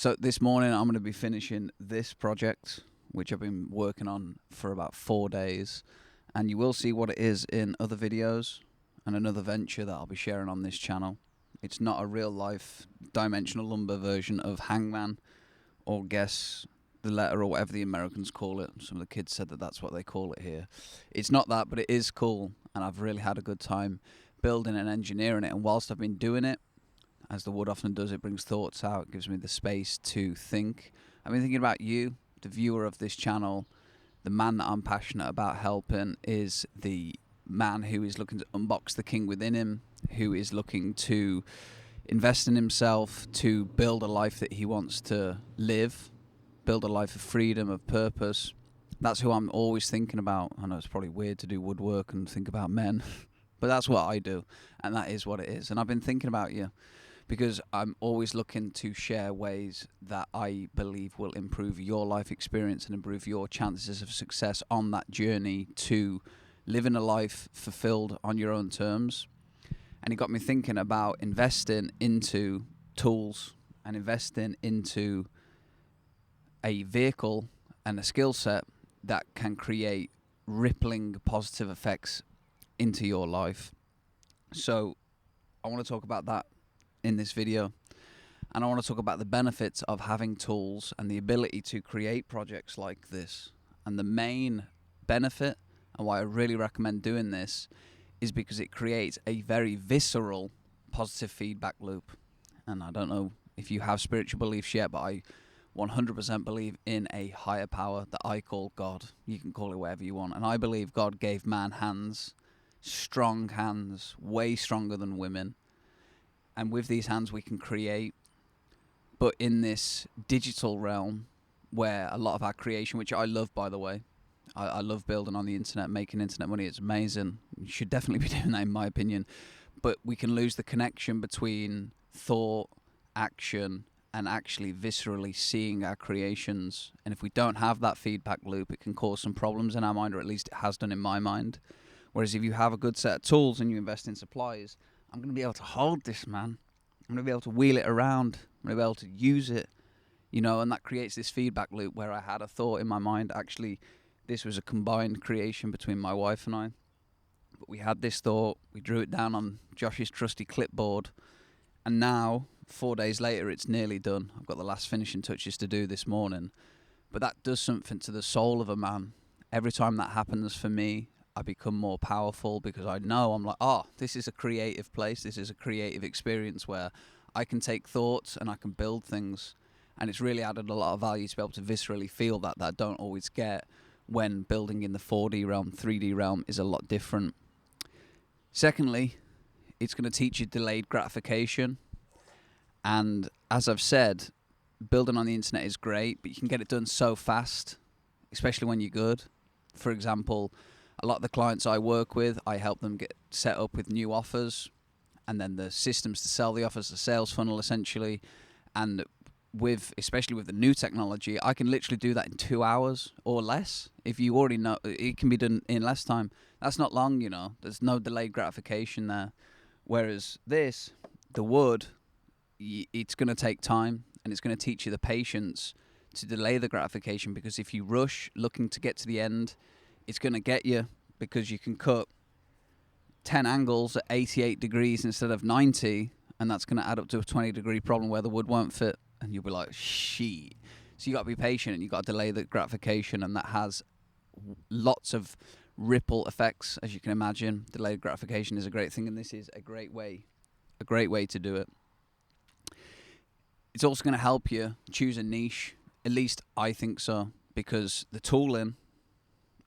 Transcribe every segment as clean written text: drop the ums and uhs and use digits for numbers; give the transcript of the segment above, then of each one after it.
So this morning I'm going to be finishing this project, which I've been working on for about 4 days, and you will see what it is in other videos and another venture that I'll be sharing on this channel. It's not a real life dimensional lumber version of Hangman or Guess the Letter or whatever the Americans call it. Some of the kids said that that's what they call it here. It's not that, but it is cool, and I've really had a good time building and engineering it. And whilst I've been doing it, as the wood often does, it brings thoughts out, it gives me the space to think. I've been thinking about you, the viewer of this channel. The man that I'm passionate about helping is the man who is looking to unbox the king within him, who is looking to invest in himself, to build a life that he wants to live, build a life of freedom, of purpose. That's who I'm always thinking about. I know it's probably weird to do woodwork and think about men, but that's what I do, and that is what it is. And I've been thinking about you because I'm always looking to share ways that I believe will improve your life experience and improve your chances of success on that journey to living a life fulfilled on your own terms. And it got me thinking about investing into tools and investing into a vehicle and a skill set that can create rippling positive effects into your life. So I want to talk about that in this video, and I want to talk about the benefits of having tools and the ability to create projects like this. And the main benefit, and why I really recommend doing this, is because it creates a very visceral positive feedback loop. And I don't know if you have spiritual beliefs yet, but I 100% believe in a higher power that I call God. You can call it whatever you want. And I believe God gave man hands, strong hands, way stronger than women. And with these hands we can create. But in this digital realm where a lot of our creation, which I love, by the way, I love building on the internet, making internet money. It's amazing. You should definitely be doing that, in my opinion. But we can lose the connection between thought, action, and actually viscerally seeing our creations. And if we don't have that feedback loop, it can cause some problems in our mind, or at least it has done in my mind. Whereas if you have a good set of tools and you invest in supplies, I'm going to be able to hold this, man. I'm going to be able to wheel it around. I'm going to be able to use it, and that creates this feedback loop where I had a thought in my mind. Actually, this was a combined creation between my wife and I. But we had this thought, we drew it down on Josh's trusty clipboard, and now, 4 days later, it's nearly done. I've got the last finishing touches to do this morning. But that does something to the soul of a man. Every time that happens for me, I become more powerful because I know I'm like, this is a creative place. This is a creative experience where I can take thoughts and I can build things. And it's really added a lot of value to be able to viscerally feel that I don't always get when building in the 4D realm. 3D realm is a lot different. Secondly, it's going to teach you delayed gratification. And as I've said, building on the internet is great, but you can get it done so fast, especially when you're good. For example, a lot of the clients I work with, I help them get set up with new offers and then the systems to sell the offers, the sales funnel essentially. And especially with the new technology, I can literally do that in 2 hours or less. If you already know, it can be done in less time. That's not long, There's no delayed gratification there. Whereas this, the wood, it's going to take time, and it's going to teach you the patience to delay the gratification, because if you rush looking to get to the end, it's going to get you, because you can cut 10 angles at 88 degrees instead of 90, and that's going to add up to a 20-degree problem where the wood won't fit, and you'll be like, shit. So you got to be patient, and you got to delay the gratification, and that has lots of ripple effects, as you can imagine. Delayed gratification is a great thing, and this is a great way to do it. It's also going to help you choose a niche. At least I think so, because the tooling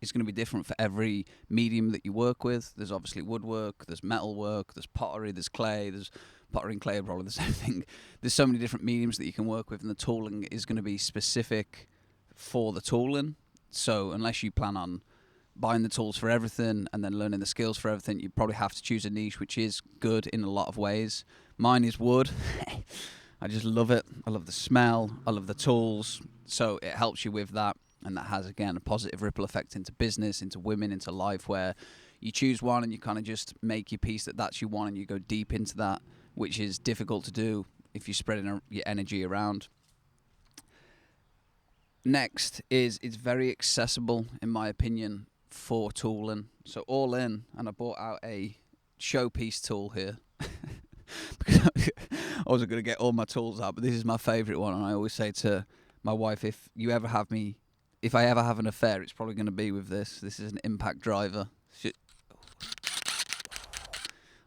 is going to be different for every medium that you work with. There's obviously woodwork, there's metalwork, there's pottery, there's clay. There's pottery and clay are probably the same thing. There's so many different mediums that you can work with, and the tooling is going to be specific for the tooling. So unless you plan on buying the tools for everything and then learning the skills for everything, you probably have to choose a niche, which is good in a lot of ways. Mine is wood. I just love it. I love the smell. I love the tools. So it helps you with that. And that has, again, a positive ripple effect into business, into women, into life, where you choose one and you kind of just make your piece that's your one, and you go deep into that, which is difficult to do if you're spreading your energy around. Next is it's very accessible, in my opinion, for tooling. So all in, and I bought out a showpiece tool here. Because I wasn't going to get all my tools out, but this is my favourite one, and I always say to my wife, if I ever have an affair, it's probably going to be with this. This is an impact driver.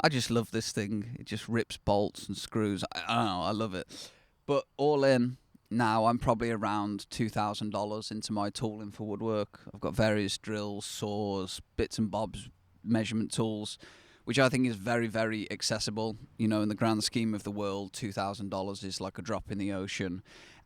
I just love this thing. It just rips bolts and screws. I don't know, I love it. But all in, now I'm probably around $2,000 into my tooling for woodwork. I've got various drills, saws, bits and bobs, measurement tools, which I think is very, very accessible. You know, in the grand scheme of the world, $2,000 is like a drop in the ocean.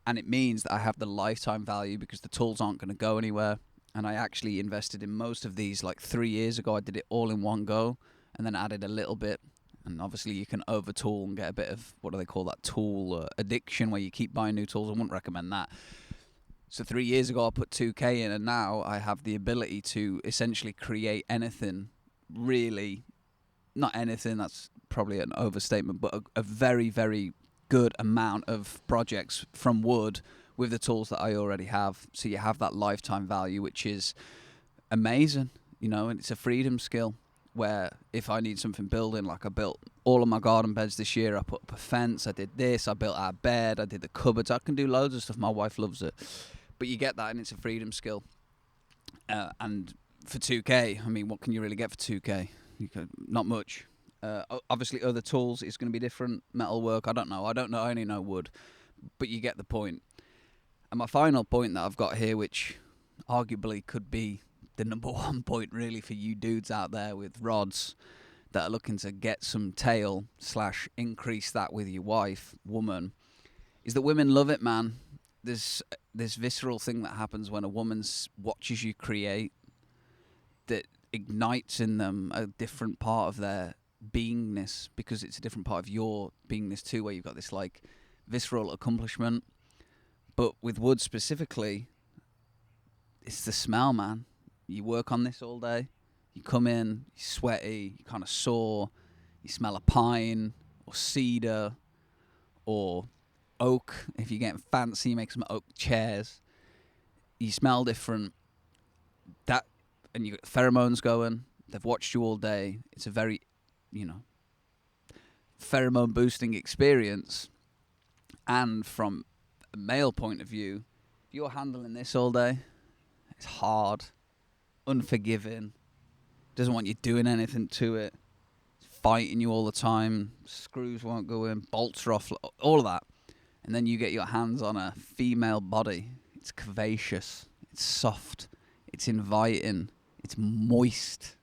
And it means that I have the lifetime value because the tools aren't going to go anywhere. And I actually invested in most of these like 3 years ago. I did it all in one go and then added a little bit. And obviously you can over tool and get a bit of, what do they call that, tool addiction, where you keep buying new tools. I wouldn't recommend that. So 3 years ago I put 2K in, and now I have the ability to essentially create anything, really, not anything, that's probably an overstatement, but a very, very good amount of projects from wood with the tools that I already have. So you have that lifetime value, which is amazing, you know, and it's a freedom skill. Where if I need something building, like I built all of my garden beds this year, I put up a fence, I did this, I built our bed, I did the cupboards, I can do loads of stuff. My wife loves it. But you get that, and it's a freedom skill. And for 2K, I mean, what can you really get for 2K? Not much. Obviously, other tools, it's going to be different. Metalwork, I don't know, I only know wood. But you get the point. And my final point that I've got here, which arguably could be the number one point really for you dudes out there with rods that are looking to get some tail / increase that with your wife, woman, is that women love it, man. There's this visceral thing that happens when a woman watches you create that ignites in them a different part of their beingness, because it's a different part of your beingness too, where you've got this like visceral accomplishment. But with wood specifically, it's the smell, man. You work on this all day, you come in, you're sweaty, you kind of sore, you smell of pine or cedar or oak. If you're getting fancy, you make some oak chairs. You smell different. That, and you got pheromones going. They've watched you all day. It's a very, pheromone boosting experience. And from a male point of view, if you're handling this all day, it's hard, unforgiving, doesn't want you doing anything to it, it's fighting you all the time, screws won't go in, bolts are off, all of that. And then you get your hands on a female body. It's curvaceous, it's soft, it's inviting, it's moist.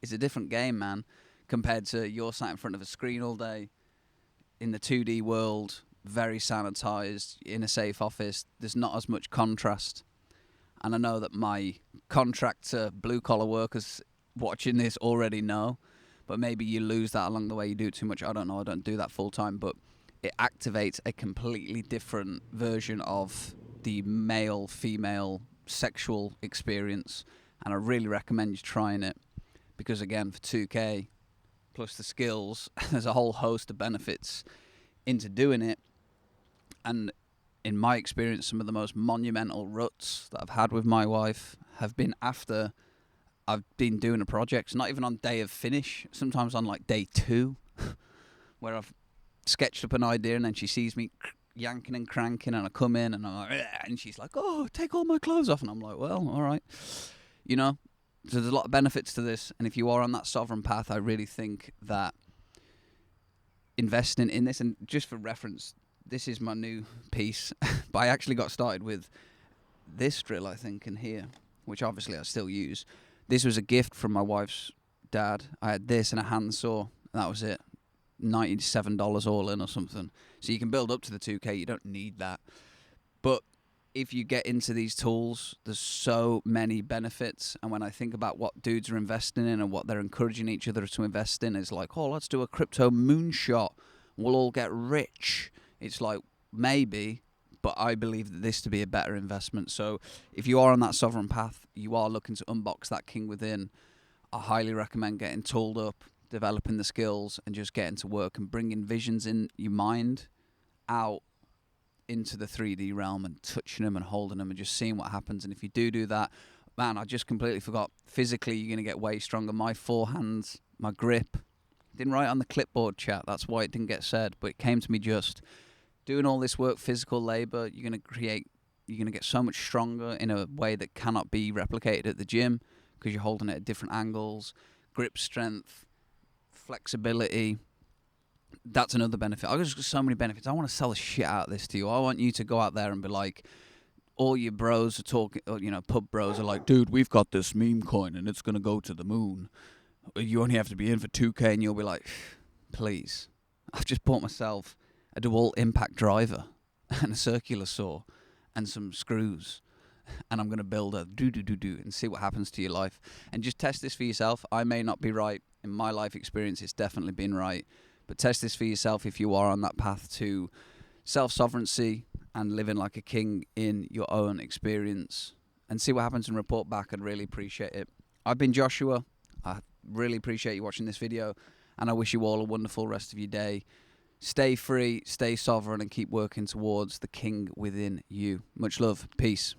It's a different game, man, compared to you're sat in front of a screen all day in the 2D world, very sanitized, in a safe office. There's not as much contrast. And I know that my contractor, blue-collar workers watching this already know, but maybe you lose that along the way. You do it too much. I don't know. I don't do that full-time, but it activates a completely different version of the male-female sexual experience, and I really recommend you trying it, because, again, for 2K, plus the skills, there's a whole host of benefits into doing it. And in my experience, some of the most monumental ruts that I've had with my wife have been after I've been doing a project, not even on day of finish, sometimes on like day 2, where I've sketched up an idea and then she sees me yanking and cranking, and I come in and I'm like, "Ugh," and she's like, "Oh, take all my clothes off." And I'm like, "Well, all right." So there's a lot of benefits to this. And if you are on that sovereign path, I really think that investing in this, and just for reference, this is my new piece, but I actually got started with this drill, I think, in here, which obviously I still use. This was a gift from my wife's dad. I had this and a handsaw, and that was it. $97 all in or something. So you can build up to the 2K, you don't need that. But if you get into these tools, there's so many benefits. And when I think about what dudes are investing in and what they're encouraging each other to invest in, it's like, oh, let's do a crypto moonshot. We'll all get rich. It's like, maybe, but I believe that this to be a better investment. So if you are on that sovereign path, you are looking to unbox that king within, I highly recommend getting tooled up, developing the skills, and just getting to work and bringing visions in your mind out into the 3D realm and touching them and holding them and just seeing what happens. And if you do that, man, I just completely forgot. Physically, you're going to get way stronger. My forehands, my grip. Didn't write it on the clipboard, chat. That's why it didn't get said, but it came to me just. Doing all this work, physical labor, you're going to get so much stronger in a way that cannot be replicated at the gym because you're holding it at different angles. Grip strength, flexibility. That's another benefit. I've just got so many benefits. I want to sell the shit out of this to you. I want you to go out there and be like, all your bros are talking, pub bros are like, dude, we've got this meme coin and it's going to go to the moon. You only have to be in for 2K, and you'll be like, please. I've just bought myself a dual impact driver and a circular saw and some screws, and I'm going to build a do and see what happens to your life. And just test this for yourself. I may not be right. In my life experience, it's definitely been right. But test this for yourself if you are on that path to self-sovereignty and living like a king in your own experience, and see what happens and report back. I'd really appreciate it. I've been Joshua. I really appreciate you watching this video, and I wish you all a wonderful rest of your day. Stay free, stay sovereign, and keep working towards the king within you. Much love. Peace.